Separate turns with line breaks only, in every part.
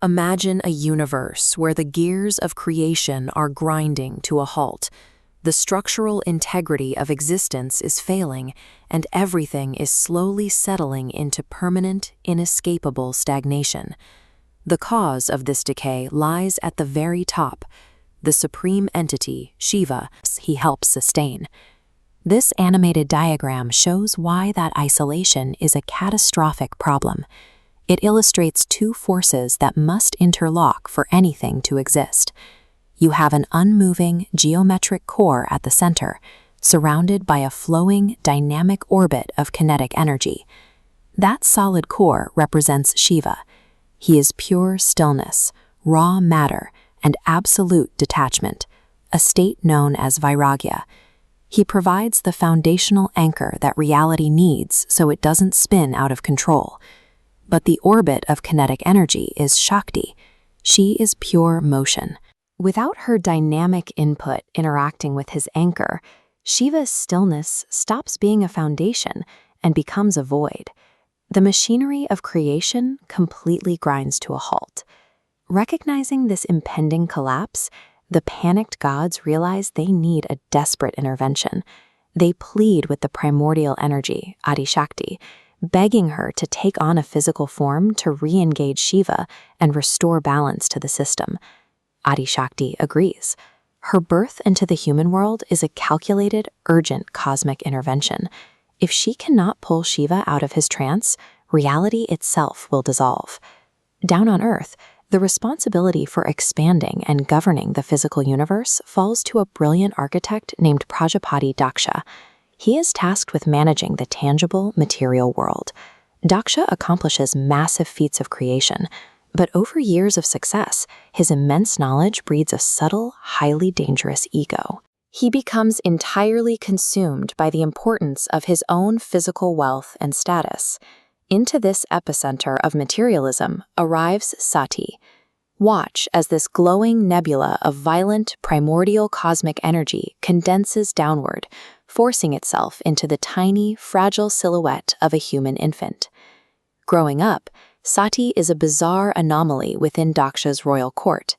Imagine a universe where the gears of creation are grinding to a halt. The structural integrity of existence is failing, and everything is slowly settling into permanent, inescapable stagnation. The cause of this decay lies at the very top, the supreme entity, Shiva, he helps sustain. This animated diagram shows why that isolation is a catastrophic problem. It illustrates two forces that must interlock for anything to exist. You have an unmoving, geometric core at the center, surrounded by a flowing, dynamic orbit of kinetic energy. That solid core represents Shiva. He is pure stillness, raw matter, and absolute detachment, a state known as vairagya. He provides the foundational anchor that reality needs so it doesn't spin out of control. But the orbit of kinetic energy is shakti. She is pure motion. Without her dynamic input interacting with his anchor, Shiva's stillness stops being a foundation and becomes a void. The machinery of creation completely grinds to a halt. Recognizing this impending collapse, the panicked gods realize they need a desperate intervention. They plead with the primordial energy, Adi Shakti, begging her to take on a physical form to re-engage Shiva and restore balance to the system. Adi Shakti agrees. Her birth into the human world is a calculated, urgent cosmic intervention. If she cannot pull Shiva out of his trance, reality itself will dissolve. Down on Earth, the responsibility for expanding and governing the physical universe falls to a brilliant architect named Prajapati Daksha. He is tasked with managing the tangible, material world. Daksha accomplishes massive feats of creation, but over years of success, his immense knowledge breeds a subtle, highly dangerous ego. He becomes entirely consumed by the importance of his own physical wealth and status. Into this epicenter of materialism arrives Sati. Watch as this glowing nebula of violent, primordial cosmic energy condenses downward, forcing itself into the tiny, fragile silhouette of a human infant. Growing up, Sati is a bizarre anomaly within Daksha's royal court.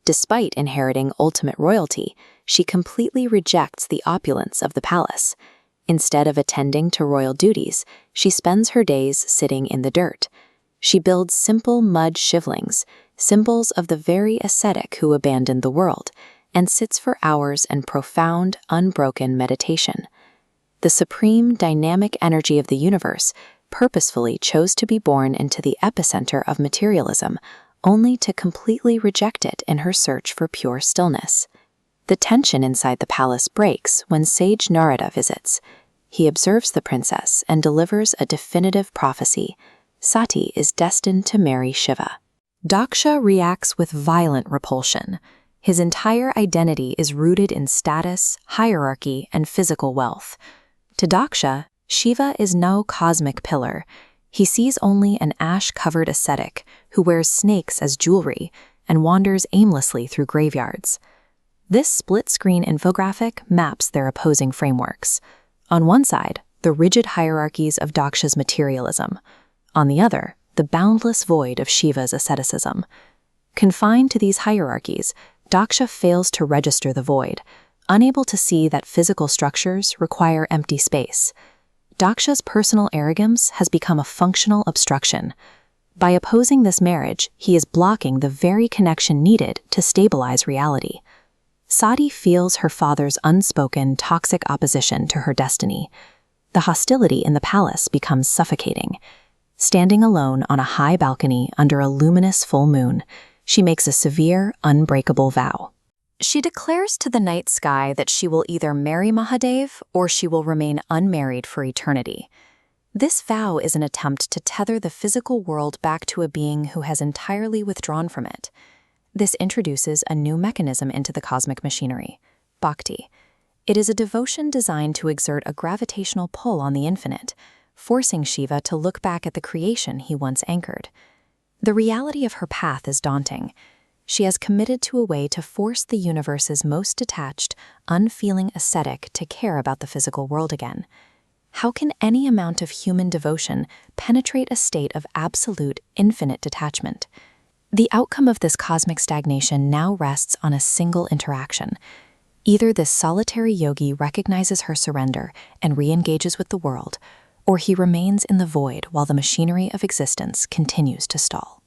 Despite inheriting ultimate royalty, she completely rejects the opulence of the palace. Instead of attending to royal duties, she spends her days sitting in the dirt. She builds simple mud shivlings, symbols of the very ascetic who abandoned the world, and sits for hours in profound, unbroken meditation. The supreme dynamic energy of the universe purposefully chose to be born into the epicenter of materialism, only to completely reject it in her search for pure stillness. The tension inside the palace breaks when sage Narada visits. He observes the princess and delivers a definitive prophecy. Sati is destined to marry Shiva. Daksha reacts with violent repulsion. His entire identity is rooted in status, hierarchy, and physical wealth. To Daksha, Shiva is no cosmic pillar. He sees only an ash-covered ascetic who wears snakes as jewelry and wanders aimlessly through graveyards. This split-screen infographic maps their opposing frameworks. On one side, the rigid hierarchies of Daksha's materialism. On the other, the boundless void of Shiva's asceticism. Confined to these hierarchies, Daksha fails to register the void, unable to see that physical structures require empty space. Daksha's personal arrogance has become a functional obstruction. By opposing this marriage, he is blocking the very connection needed to stabilize reality. Sati feels her father's unspoken, toxic opposition to her destiny. The hostility in the palace becomes suffocating. Standing alone on a high balcony under a luminous full moon, she makes a severe, unbreakable vow. She declares to the night sky that she will either marry Mahadev or she will remain unmarried for eternity. This vow is an attempt to tether the physical world back to a being who has entirely withdrawn from it. This introduces a new mechanism into the cosmic machinery, bhakti. It is a devotion designed to exert a gravitational pull on the infinite, forcing Shiva to look back at the creation he once anchored. The reality of her path is daunting. She has committed to a way to force the universe's most detached, unfeeling ascetic to care about the physical world again. How can any amount of human devotion penetrate a state of absolute, infinite detachment? The outcome of this cosmic stagnation now rests on a single interaction. Either this solitary yogi recognizes her surrender and re-engages with the world, or he remains in the void while the machinery of existence continues to stall.